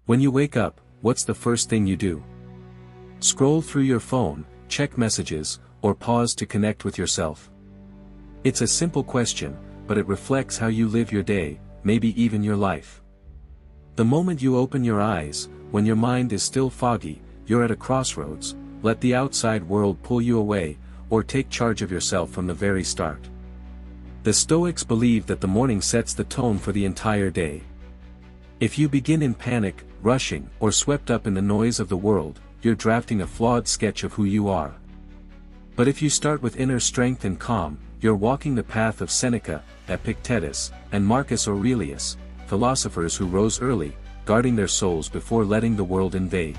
When you wake up, what's the first thing you do? Scroll through your phone, check messages, or pause to connect with yourself? It's a simple question, but it reflects how you live your day, maybe even your life. The moment you open your eyes, when your mind is still foggy, you're at a crossroads. Let the outside world pull you away, or take charge of yourself from the very start. The Stoics believe that the morning sets the tone for the entire day. If you begin in panic, rushing, or swept up in the noise of the world, you're drafting a flawed sketch of who you are. But if you start with inner strength and calm, you're walking the path of Seneca, Epictetus, and Marcus Aurelius, philosophers who rose early, guarding their souls before letting the world invade.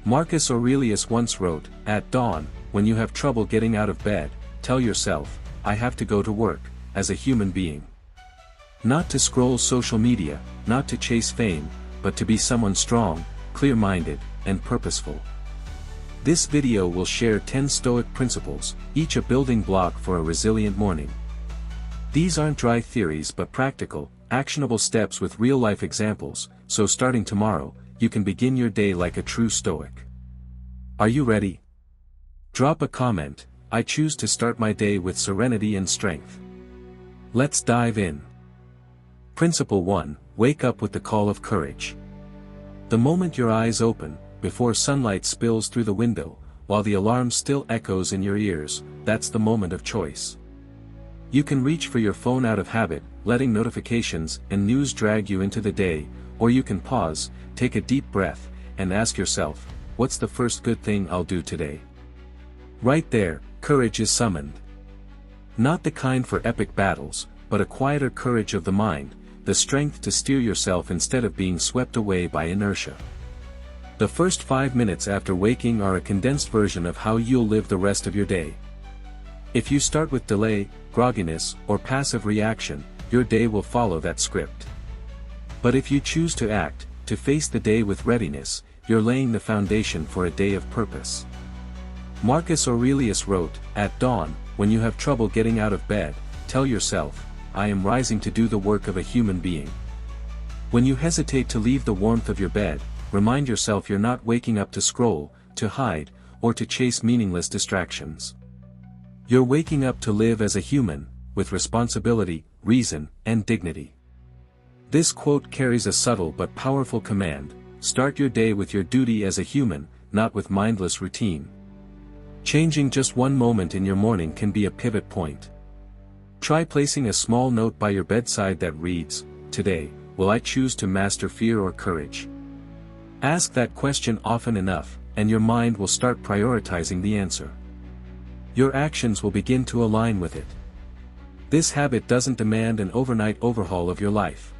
Marcus Aurelius once wrote, "At dawn, when you have trouble getting out of bed, tell yourself, I have to go to work, as a human being. Not to scroll social media, not to chase fame, but to be someone strong, clear-minded, and purposeful." This video will share 10 Stoic principles, each a building block for a resilient morning. These aren't dry theories but practical, actionable steps with real-life examples, so starting tomorrow, you can begin your day like a true Stoic. Are you ready? Drop a comment. I choose to start my day with serenity and strength. Let's dive in. Principle 1. Wake up with the call of courage. The moment your eyes open, before sunlight spills through the window, while the alarm still echoes in your ears, that's the moment of choice. You can reach for your phone out of habit, letting notifications and news drag you into the day, or you can pause, take a deep breath, and ask yourself, what's the first good thing I'll do today? Right there, courage is summoned. Not the kind for epic battles, but a quieter courage of the mind, the strength to steer yourself instead of being swept away by inertia. The first 5 minutes after waking are a condensed version of how you'll live the rest of your day. If you start with delay, grogginess, or passive reaction, your day will follow that script. But if you choose to act, to face the day with readiness, you're laying the foundation for a day of purpose. Marcus Aurelius wrote, "At dawn, when you have trouble getting out of bed, tell yourself, I am rising to do the work of a human being." When you hesitate to leave the warmth of your bed, remind yourself you're not waking up to scroll, to hide, or to chase meaningless distractions. You're waking up to live as a human, with responsibility, reason, and dignity. This quote carries a subtle but powerful command: start your day with your duty as a human, not with mindless routine. Changing just one moment in your morning can be a pivot point. Try placing a small note by your bedside that reads, "Today, will I choose to master fear or courage?" Ask that question often enough, and your mind will start prioritizing the answer. Your actions will begin to align with it. This habit doesn't demand an overnight overhaul of your life.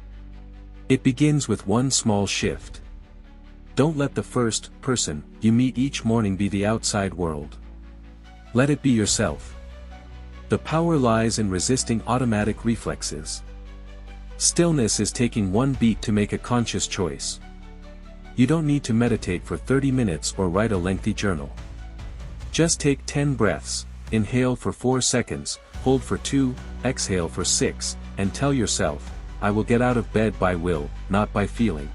It begins with one small shift. Don't let the first person you meet each morning be the outside world. Let it be yourself. The power lies in resisting automatic reflexes. Stillness is taking one beat to make a conscious choice. You don't need to meditate for 30 minutes or write a lengthy journal. Just take 10 breaths, inhale for 4 seconds, hold for 2, exhale for 6, and tell yourself, I will get out of bed by will, not by feeling.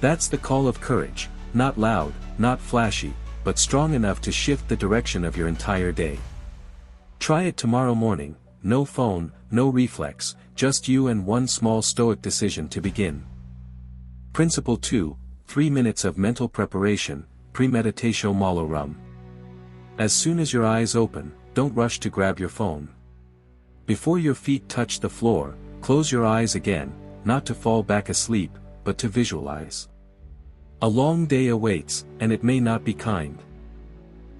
That's the call of courage, not loud, not flashy, but strong enough to shift the direction of your entire day. Try it tomorrow morning, no phone, no reflex, just you and one small Stoic decision to begin. Principle 2, 3 minutes of mental preparation, Premeditatio Malorum. As soon as your eyes open, don't rush to grab your phone. Before your feet touch the floor, close your eyes again, not to fall back asleep, but to visualize. A long day awaits, and it may not be kind.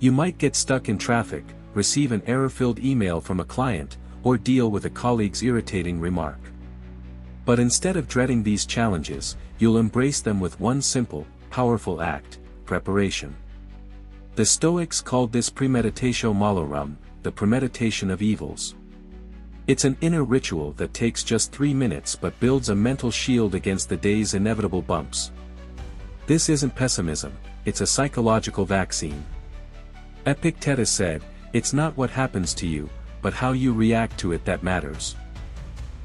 You might get stuck in traffic, receive an error-filled email from a client, or deal with a colleague's irritating remark. But instead of dreading these challenges, you'll embrace them with one simple, powerful act: preparation. The Stoics called this Premeditatio Malorum, the premeditation of evils. It's an inner ritual that takes just 3 minutes but builds a mental shield against the day's inevitable bumps. This isn't pessimism, it's a psychological vaccine. Epictetus said, "It's not what happens to you, but how you react to it that matters."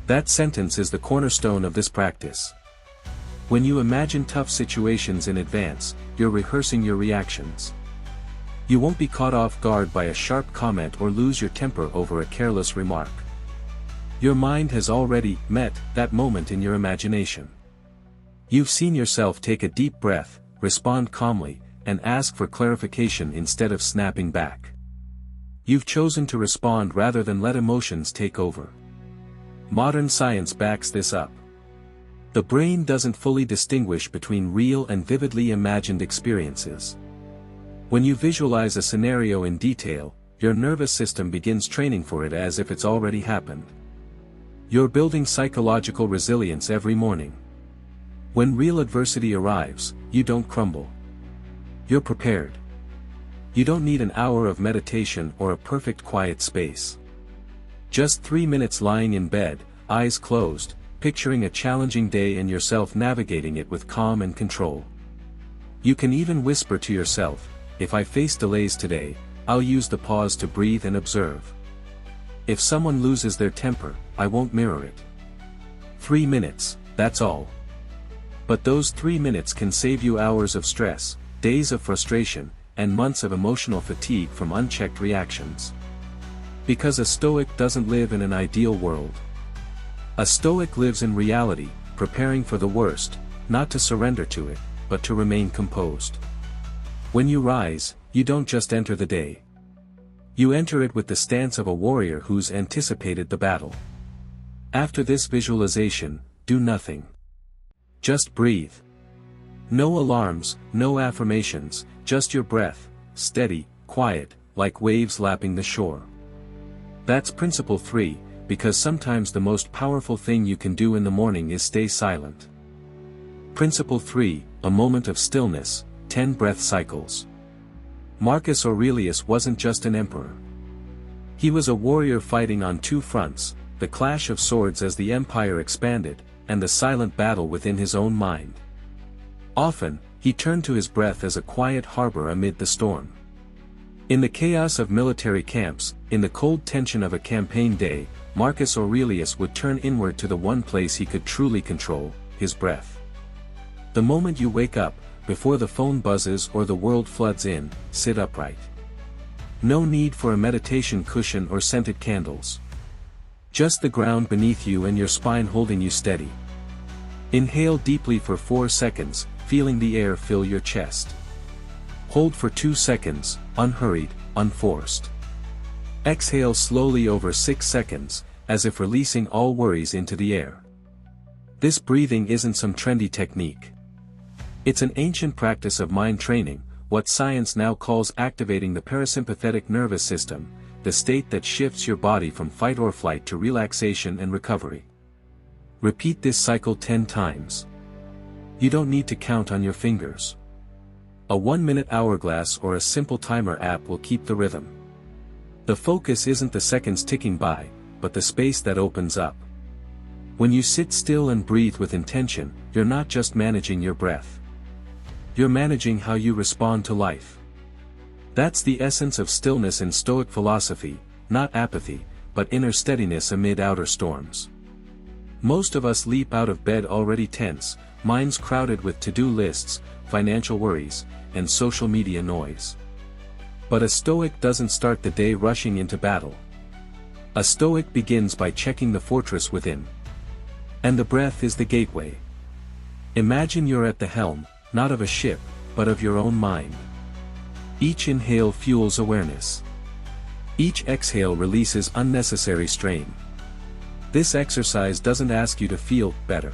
That sentence is the cornerstone of this practice. When you imagine tough situations in advance, you're rehearsing your reactions. You won't be caught off guard by a sharp comment or lose your temper over a careless remark. Your mind has already met that moment in your imagination. You've seen yourself take a deep breath, respond calmly, and ask for clarification instead of snapping back. You've chosen to respond rather than let emotions take over. Modern science backs this up. The brain doesn't fully distinguish between real and vividly imagined experiences. When you visualize a scenario in detail, your nervous system begins training for it as if it's already happened. You're building psychological resilience every morning. When real adversity arrives, you don't crumble. You're prepared. You don't need an hour of meditation or a perfect quiet space. Just 3 minutes lying in bed, eyes closed, picturing a challenging day and yourself navigating it with calm and control. You can even whisper to yourself, if I face delays today, I'll use the pause to breathe and observe. If someone loses their temper, I won't mirror it. 3 minutes, that's all. But those 3 minutes can save you hours of stress, days of frustration, and months of emotional fatigue from unchecked reactions. Because a Stoic doesn't live in an ideal world. A Stoic lives in reality, preparing for the worst, not to surrender to it, but to remain composed. When you rise, you don't just enter the day. You enter it with the stance of a warrior who's anticipated the battle. After this visualization, do nothing. Just breathe. No alarms, no affirmations, just your breath, steady, quiet, like waves lapping the shore. That's principle 3, because sometimes the most powerful thing you can do in the morning is stay silent. Principle 3, a moment of stillness, 10 breath cycles. Marcus Aurelius wasn't just an emperor. He was a warrior fighting on 2 fronts, the clash of swords as the empire expanded, and the silent battle within his own mind. Often, he turned to his breath as a quiet harbor amid the storm. In the chaos of military camps, in the cold tension of a campaign day, Marcus Aurelius would turn inward to the one place he could truly control, his breath. The moment you wake up, before the phone buzzes or the world floods in, sit upright. No need for a meditation cushion or scented candles. Just the ground beneath you and your spine holding you steady. Inhale deeply for 4 seconds, feeling the air fill your chest. Hold for 2 seconds, unhurried, unforced. Exhale slowly over 6 seconds, as if releasing all worries into the air. This breathing isn't some trendy technique. It's an ancient practice of mind training, what science now calls activating the parasympathetic nervous system, the state that shifts your body from fight or flight to relaxation and recovery. Repeat this cycle 10 times. You don't need to count on your fingers. A 1-minute hourglass or a simple timer app will keep the rhythm. The focus isn't the seconds ticking by, but the space that opens up. When you sit still and breathe with intention, you're not just managing your breath. You're managing how you respond to life. That's the essence of stillness in Stoic philosophy, not apathy, but inner steadiness amid outer storms. Most of us leap out of bed already tense, minds crowded with to-do lists, financial worries, and social media noise. But a Stoic doesn't start the day rushing into battle. A Stoic begins by checking the fortress within. And the breath is the gateway. Imagine you're at the helm, not of a ship, but of your own mind. Each inhale fuels awareness. Each exhale releases unnecessary strain. This exercise doesn't ask you to feel better.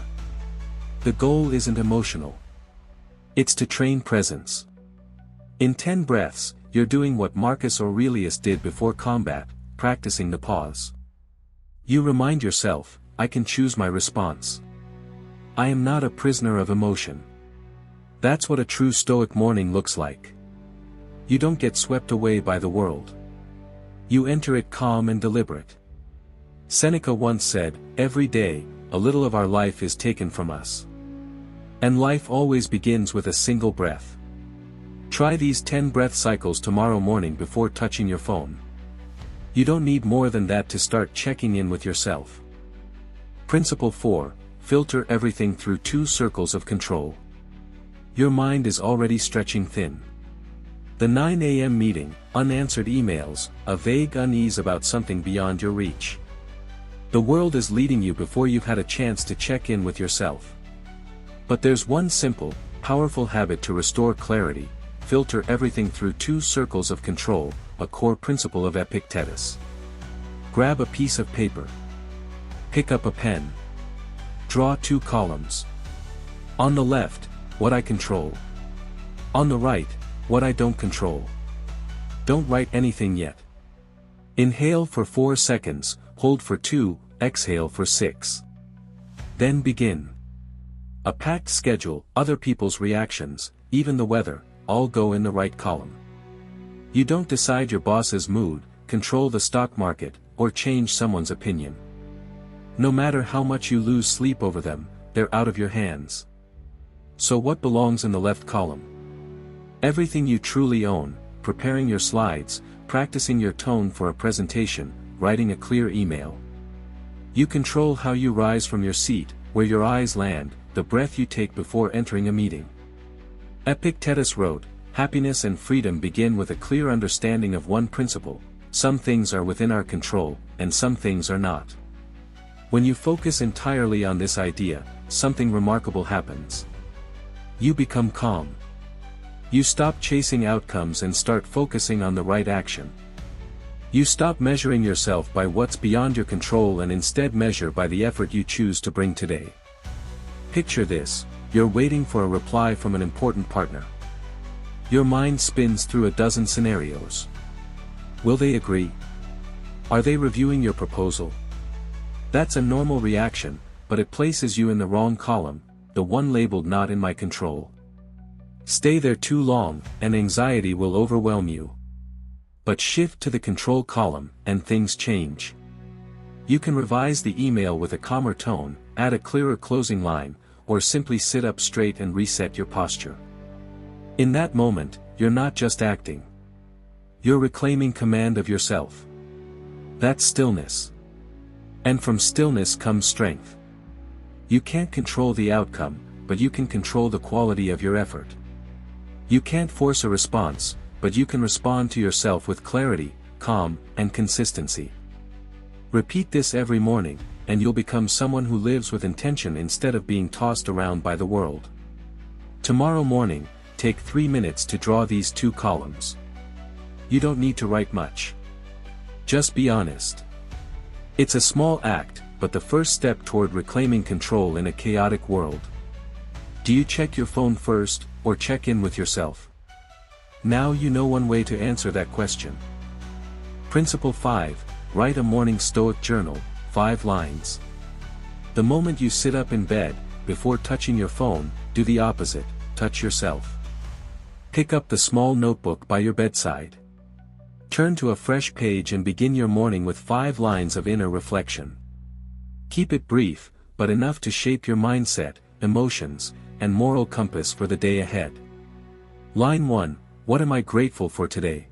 The goal isn't emotional. It's to train presence. In 10 breaths, you're doing what Marcus Aurelius did before combat, practicing the pause. You remind yourself, I can choose my response. I am not a prisoner of emotion. That's what a true Stoic morning looks like. You don't get swept away by the world. You enter it calm and deliberate. Seneca once said, every day, a little of our life is taken from us. And life always begins with a single breath. Try these 10 breath cycles tomorrow morning before touching your phone. You don't need more than that to start checking in with yourself. Principle 4, filter everything through 2 circles of control. Your mind is already stretching thin. The 9 a.m. meeting, unanswered emails, a vague unease about something beyond your reach. The world is leading you before you've had a chance to check in with yourself. But there's one simple, powerful habit to restore clarity: filter everything through 2 circles of control, a core principle of Epictetus. Grab a piece of paper. Pick up a pen. Draw 2 columns. On the left, what I control. On the right, what I don't control. Don't write anything yet. Inhale for 4 seconds, hold for 2, exhale for 6. Then begin. A packed schedule, other people's reactions, even the weather, all go in the right column. You don't decide your boss's mood, control the stock market, or change someone's opinion. No matter how much you lose sleep over them, they're out of your hands. So what belongs in the left column? Everything you truly own: preparing your slides, practicing your tone for a presentation, writing a clear email. You control how you rise from your seat, where your eyes land, the breath you take before entering a meeting. Epictetus wrote, "Happiness and freedom begin with a clear understanding of one principle: some things are within our control, and some things are not." When you focus entirely on this idea, something remarkable happens. You become calm. You stop chasing outcomes and start focusing on the right action. You stop measuring yourself by what's beyond your control and instead measure by the effort you choose to bring today. Picture this: you're waiting for a reply from an important partner. Your mind spins through a dozen scenarios. Will they agree? Are they reviewing your proposal? That's a normal reaction, but it places you in the wrong column, the one labeled "not in my control." Stay there too long, and anxiety will overwhelm you. But shift to the control column, and things change. You can revise the email with a calmer tone, add a clearer closing line, or simply sit up straight and reset your posture. In that moment, you're not just acting. You're reclaiming command of yourself. That's stillness. And from stillness comes strength. You can't control the outcome, but you can control the quality of your effort. You can't force a response, but you can respond to yourself with clarity, calm, and consistency. Repeat this every morning, and you'll become someone who lives with intention instead of being tossed around by the world. Tomorrow morning, take 3 minutes to draw these 2 columns. You don't need to write much. Just be honest. It's a small act, but the first step toward reclaiming control in a chaotic world. Do you check your phone first, or check in with yourself? Now you know one way to answer that question. Principle 5, write a morning Stoic journal, 5 lines. The moment you sit up in bed, before touching your phone, do the opposite, touch yourself. Pick up the small notebook by your bedside. Turn to a fresh page and begin your morning with 5 lines of inner reflection. Keep it brief, but enough to shape your mindset, emotions, and moral compass for the day ahead. Line 1, what am I grateful for today?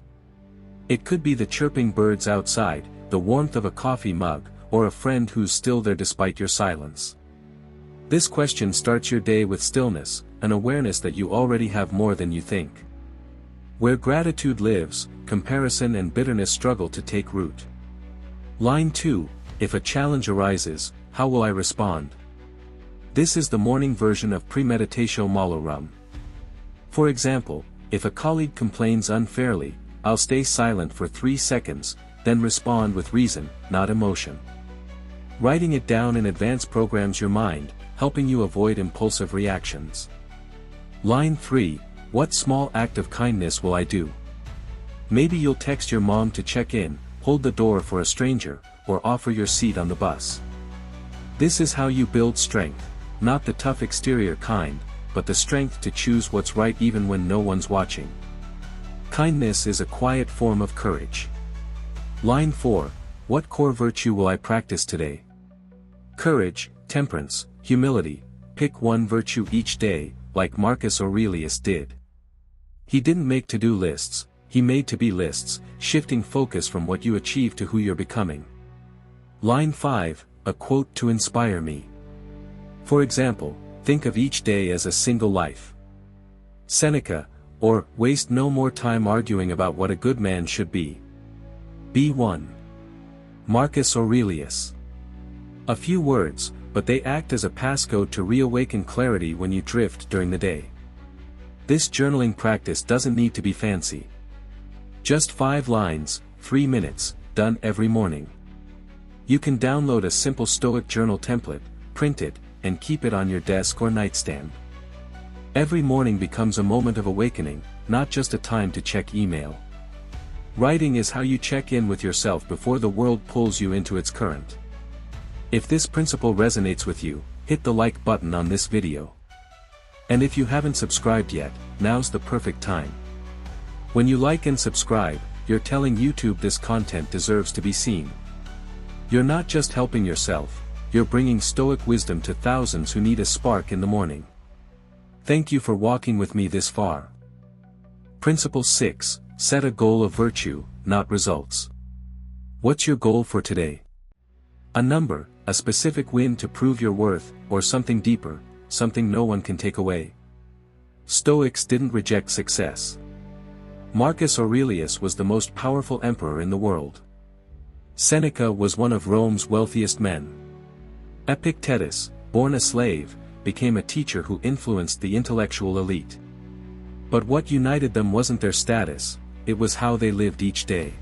It could be the chirping birds outside, the warmth of a coffee mug, or a friend who's still there despite your silence. This question starts your day with stillness, an awareness that you already have more than you think. Where gratitude lives, comparison and bitterness struggle to take root. Line 2, if a challenge arises, how will I respond? This is the morning version of Premeditatio Malorum. For example, if a colleague complains unfairly, I'll stay silent for 3 seconds, then respond with reason, not emotion. Writing it down in advance programs your mind, helping you avoid impulsive reactions. Line 3, what small act of kindness will I do? Maybe you'll text your mom to check in, hold the door for a stranger, or offer your seat on the bus. This is how you build strength, not the tough exterior kind, but the strength to choose what's right even when no one's watching. Kindness is a quiet form of courage. Line 4, what core virtue will I practice today? Courage, temperance, humility. Pick one virtue each day, like Marcus Aurelius did. He didn't make to-do lists, he made to-be lists, shifting focus from what you achieve to who you're becoming. Line 5, a quote to inspire me. For example, think of each day as a single life. Seneca, or waste no more time arguing about what a good man should be. B1. Marcus Aurelius. A few words, but they act as a passcode to reawaken clarity when you drift during the day. This journaling practice doesn't need to be fancy. Just 5 lines, 3 minutes, done every morning. You can download a simple Stoic journal template, print it, and keep it on your desk or nightstand. Every morning becomes a moment of awakening, not just a time to check email. Writing is how you check in with yourself before the world pulls you into its current. If this principle resonates with you, hit the like button on this video. And if you haven't subscribed yet, now's the perfect time. When you like and subscribe, you're telling YouTube this content deserves to be seen. You're not just helping yourself, you're bringing Stoic wisdom to thousands who need a spark in the morning. Thank you for walking with me this far. Principle 6, set a goal of virtue, not results. What's your goal for today? A number, a specific win to prove your worth, or something deeper, something no one can take away. Stoics didn't reject success. Marcus Aurelius was the most powerful emperor in the world. Seneca was one of Rome's wealthiest men. Epictetus, born a slave, became a teacher who influenced the intellectual elite. But what united them wasn't their status, it was how they lived each day.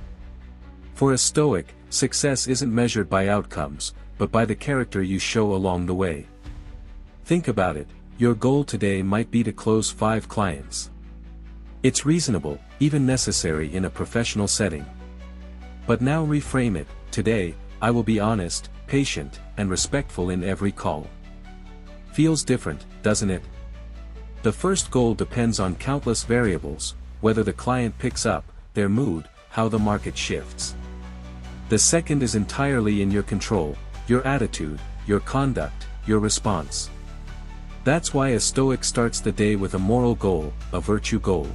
For a Stoic, success isn't measured by outcomes, but by the character you show along the way. Think about it, your goal today might be to close 5 clients. It's reasonable, even necessary in a professional setting. But now reframe it, today, I will be honest, patient, and respectful in every call. Feels different, doesn't it? The first goal depends on countless variables, whether the client picks up, their mood, how the market shifts. The second is entirely in your control, your attitude, your conduct, your response. That's why a Stoic starts the day with a moral goal, a virtue goal.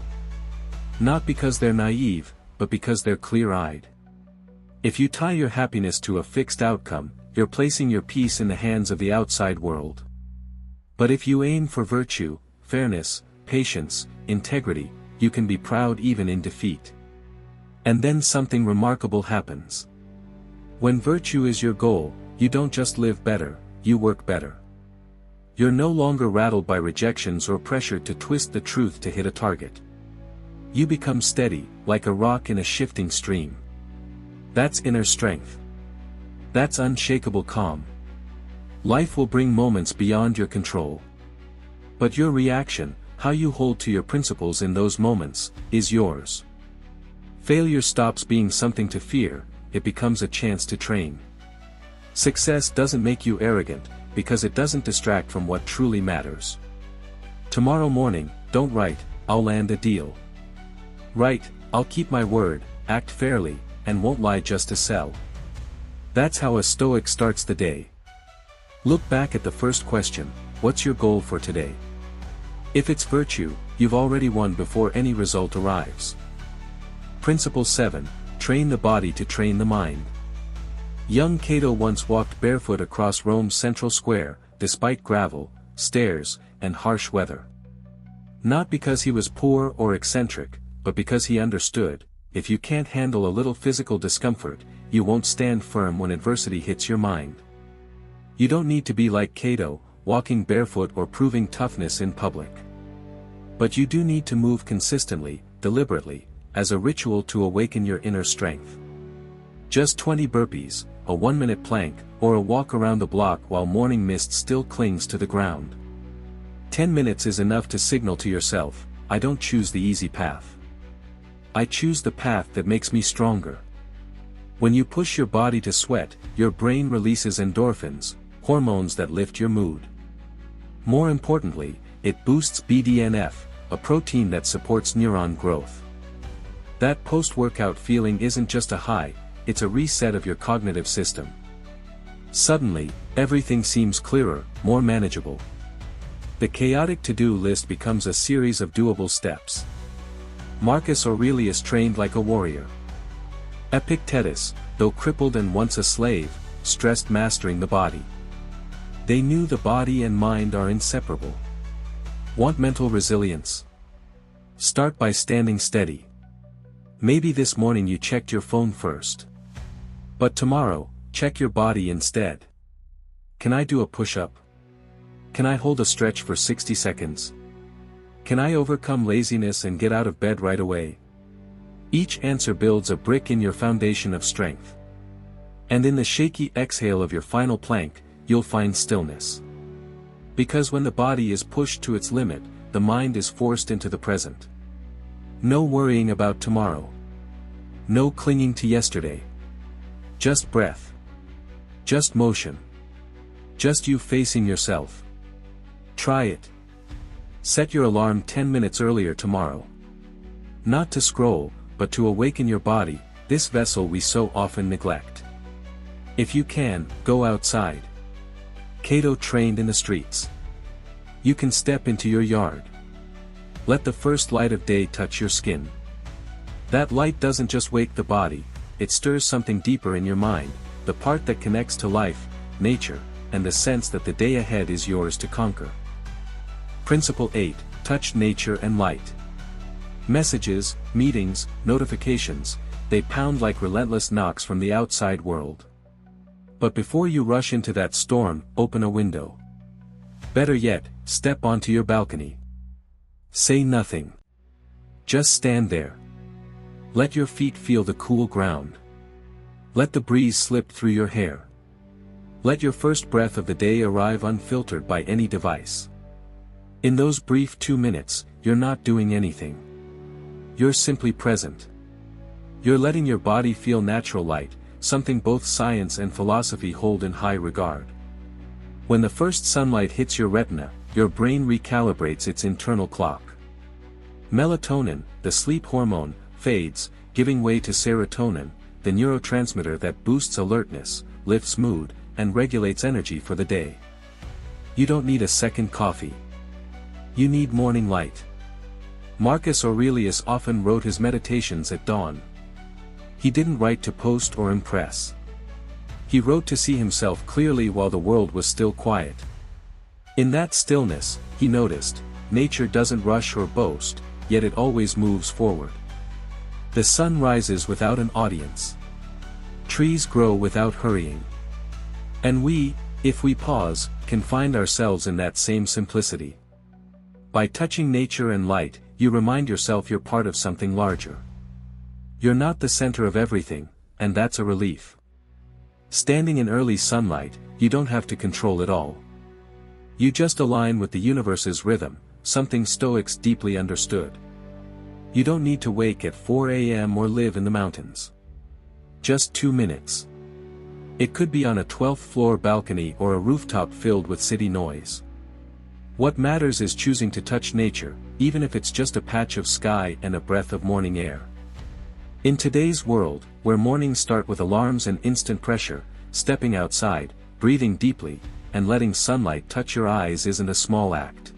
Not because they're naive, but because they're clear-eyed. If you tie your happiness to a fixed outcome, you're placing your peace in the hands of the outside world. But if you aim for virtue, fairness, patience, integrity, you can be proud even in defeat. And then something remarkable happens. When virtue is your goal, you don't just live better, you work better. You're no longer rattled by rejections or pressured to twist the truth to hit a target. You become steady, like a rock in a shifting stream. That's inner strength. That's unshakable calm. Life will bring moments beyond your control. But your reaction, how you hold to your principles in those moments, is yours. Failure stops being something to fear, it becomes a chance to train. Success doesn't make you arrogant, because it doesn't distract from what truly matters. Tomorrow morning, don't write, I'll land a deal. Write, I'll keep my word, act fairly, and won't lie just to sell. That's how a Stoic starts the day. Look back at the first question, what's your goal for today? If it's virtue, you've already won before any result arrives. Principle 7, train the body to train the mind. Young Cato once walked barefoot across Rome's central square, despite gravel, stairs, and harsh weather. Not because he was poor or eccentric, but because he understood, if you can't handle a little physical discomfort, you won't stand firm when adversity hits your mind. You don't need to be like Cato, walking barefoot or proving toughness in public. But you do need to move consistently, deliberately, as a ritual to awaken your inner strength. Just 20 burpees, a 1-minute plank, or a walk around the block while morning mist still clings to the ground. 10 minutes is enough to signal to yourself, I don't choose the easy path. I choose the path that makes me stronger. When you push your body to sweat, your brain releases endorphins, hormones that lift your mood. More importantly, it boosts BDNF, a protein that supports neuron growth. That post-workout feeling isn't just a high, it's a reset of your cognitive system. Suddenly, everything seems clearer, more manageable. The chaotic to-do list becomes a series of doable steps. Marcus Aurelius trained like a warrior. Epictetus, though crippled and once a slave, stressed mastering the body. They knew the body and mind are inseparable. Want mental resilience? Start by standing steady. Maybe this morning you checked your phone first. But tomorrow, check your body instead. Can I do a push-up? Can I hold a stretch for 60 seconds? Can I overcome laziness and get out of bed right away? Each answer builds a brick in your foundation of strength. And in the shaky exhale of your final plank, you'll find stillness. Because when the body is pushed to its limit, the mind is forced into the present. No worrying about tomorrow. No clinging to yesterday. Just breath. Just motion. Just you facing yourself. Try it. Set your alarm 10 minutes earlier tomorrow. Not to scroll, but to awaken your body, this vessel we so often neglect. If you can, go outside. Cato trained in the streets. You can step into your yard. Let the first light of day touch your skin. That light doesn't just wake the body, it stirs something deeper in your mind, the part that connects to life, nature, and the sense that the day ahead is yours to conquer. Principle 8, touch nature and light. Messages, meetings, notifications, they pound like relentless knocks from the outside world. But before you rush into that storm, open a window. Better yet, step onto your balcony. Say nothing. Just stand there. Let your feet feel the cool ground. Let the breeze slip through your hair. Let your first breath of the day arrive unfiltered by any device. In those brief 2 minutes, you're not doing anything. You're simply present. You're letting your body feel natural light, something both science and philosophy hold in high regard. When the first sunlight hits your retina, your brain recalibrates its internal clock. Melatonin, the sleep hormone, fades, giving way to serotonin, the neurotransmitter that boosts alertness, lifts mood, and regulates energy for the day. You don't need a second coffee. You need morning light. Marcus Aurelius often wrote his meditations at dawn. He didn't write to post or impress. He wrote to see himself clearly while the world was still quiet. In that stillness, he noticed, nature doesn't rush or boast, yet it always moves forward. The sun rises without an audience. Trees grow without hurrying. And we, if we pause, can find ourselves in that same simplicity. By touching nature and light, you remind yourself you're part of something larger. You're not the center of everything, and that's a relief. Standing in early sunlight, you don't have to control it all. You just align with the universe's rhythm, something Stoics deeply understood. You don't need to wake at 4 a.m. or live in the mountains. Just 2 minutes. It could be on a 12th floor balcony or a rooftop filled with city noise. What matters is choosing to touch nature, even if it's just a patch of sky and a breath of morning air. In today's world, where mornings start with alarms and instant pressure, stepping outside, breathing deeply, and letting sunlight touch your eyes isn't a small act.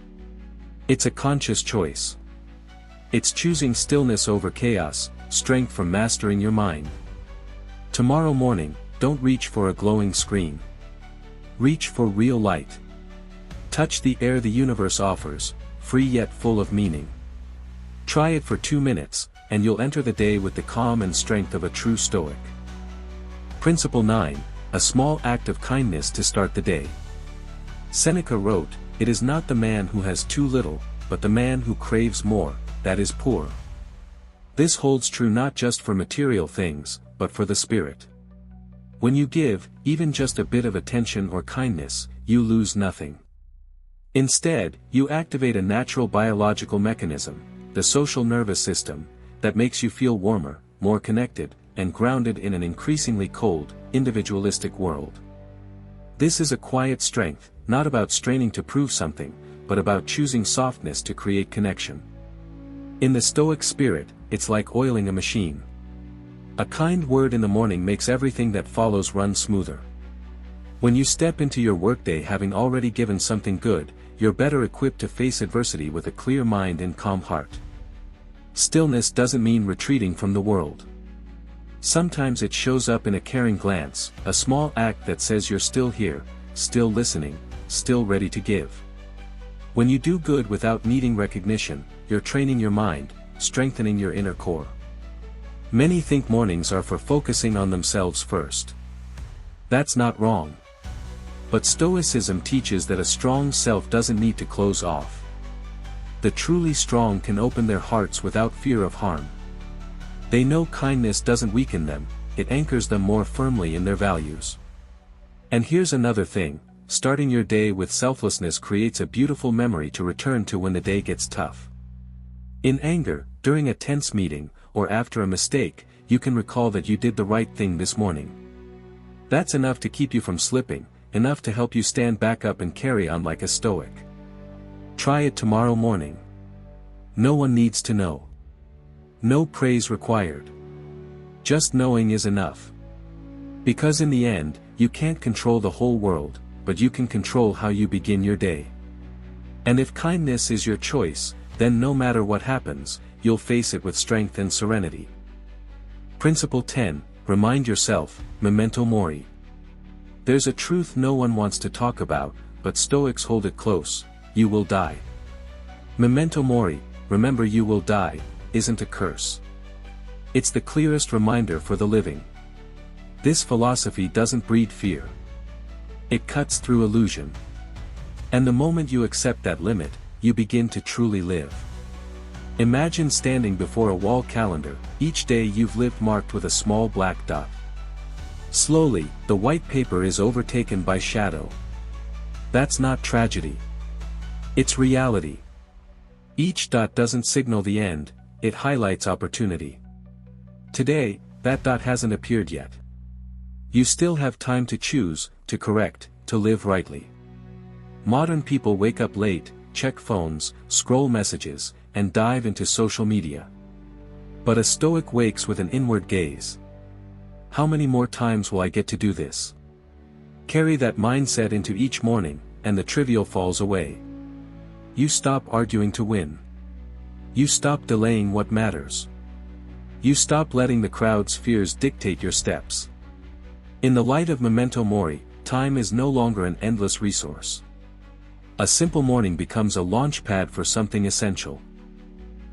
It's a conscious choice. It's choosing stillness over chaos, strength from mastering your mind. Tomorrow morning, don't reach for a glowing screen. Reach for real light. Touch the air the universe offers, free yet full of meaning. Try it for 2 minutes, and you'll enter the day with the calm and strength of a true Stoic. Principle 9, a small act of kindness to start the day. Seneca wrote, "It is not the man who has too little, but the man who craves more, that is poor." This holds true not just for material things, but for the spirit. When you give, even just a bit of attention or kindness, you lose nothing. Instead, you activate a natural biological mechanism, the social nervous system, that makes you feel warmer, more connected, and grounded in an increasingly cold, individualistic world. This is a quiet strength, not about straining to prove something, but about choosing softness to create connection. In the Stoic spirit, it's like oiling a machine. A kind word in the morning makes everything that follows run smoother. When you step into your workday having already given something good, you're better equipped to face adversity with a clear mind and calm heart. Stillness doesn't mean retreating from the world. Sometimes it shows up in a caring glance, a small act that says you're still here, still listening, still ready to give. When you do good without needing recognition, you're training your mind, strengthening your inner core. Many think mornings are for focusing on themselves first. That's not wrong. But Stoicism teaches that a strong self doesn't need to close off. The truly strong can open their hearts without fear of harm. They know kindness doesn't weaken them, it anchors them more firmly in their values. And here's another thing, starting your day with selflessness creates a beautiful memory to return to when the day gets tough. In anger, during a tense meeting, or after a mistake, you can recall that you did the right thing this morning. That's enough to keep you from slipping, enough to help you stand back up and carry on like a Stoic. Try it tomorrow morning. No one needs to know. No praise required. Just knowing is enough. Because in the end, you can't control the whole world, but you can control how you begin your day. And if kindness is your choice, then no matter what happens, you'll face it with strength and serenity. Principle 10, remind yourself, Memento Mori. There's a truth no one wants to talk about, but Stoics hold it close, you will die. Memento Mori, remember you will die, isn't a curse. It's the clearest reminder for the living. This philosophy doesn't breed fear. It cuts through illusion. And the moment you accept that limit, you begin to truly live. Imagine standing before a wall calendar, each day you've lived marked with a small black dot. Slowly, the white paper is overtaken by shadow. That's not tragedy. It's reality. Each dot doesn't signal the end, it highlights opportunity. Today, that dot hasn't appeared yet. You still have time to choose, to correct, to live rightly. Modern people wake up late, check phones, scroll messages, and dive into social media. But a Stoic wakes with an inward gaze. How many more times will I get to do this? Carry that mindset into each morning, and the trivial falls away. You stop arguing to win. You stop delaying what matters. You stop letting the crowd's fears dictate your steps. In the light of Memento Mori, time is no longer an endless resource. A simple morning becomes a launch pad for something essential.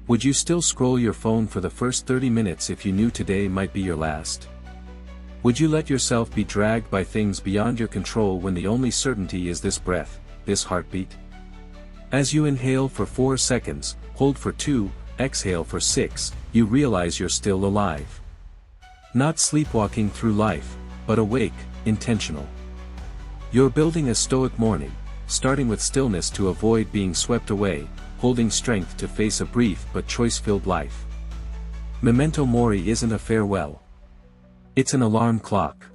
Would you still scroll your phone for the first 30 minutes if you knew today might be your last? Would you let yourself be dragged by things beyond your control when the only certainty is this breath, this heartbeat? As you inhale for 4 seconds, hold for 2, exhale for 6, you realize you're still alive. Not sleepwalking through life, but awake, intentional. You're building a Stoic morning, starting with stillness to avoid being swept away, holding strength to face a brief but choice-filled life. Memento Mori isn't a farewell. It's an alarm clock.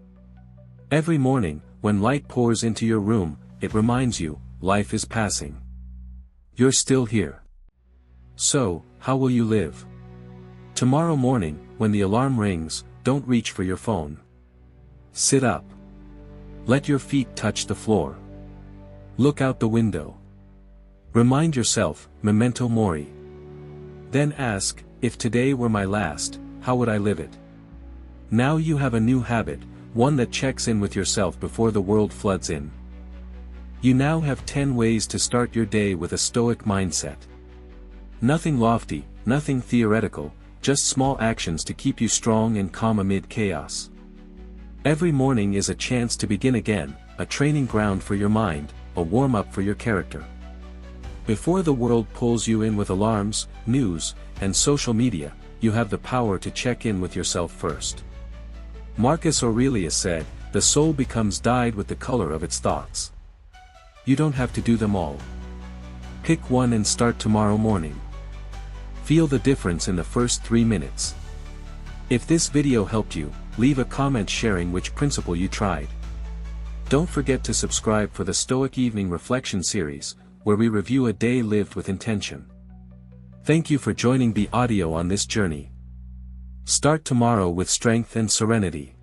Every morning, when light pours into your room, it reminds you, life is passing. You're still here. So, how will you live? Tomorrow morning, when the alarm rings, don't reach for your phone. Sit up. Let your feet touch the floor. Look out the window. Remind yourself, Memento Mori. Then ask, if today were my last, how would I live it? Now you have a new habit, one that checks in with yourself before the world floods in. You now have 10 ways to start your day with a Stoic mindset. Nothing lofty, nothing theoretical, just small actions to keep you strong and calm amid chaos. Every morning is a chance to begin again, a training ground for your mind, a warm-up for your character. Before the world pulls you in with alarms, news, and social media, you have the power to check in with yourself first. Marcus Aurelius said, "The soul becomes dyed with the color of its thoughts." You don't have to do them all. Pick one and start tomorrow morning. Feel the difference in the first 3 minutes. If this video helped you, leave a comment sharing which principle you tried. Don't forget to subscribe for the Stoic Evening Reflection series, where we review a day lived with intention. Thank you for joining BAudio on this journey. Start tomorrow with strength and serenity.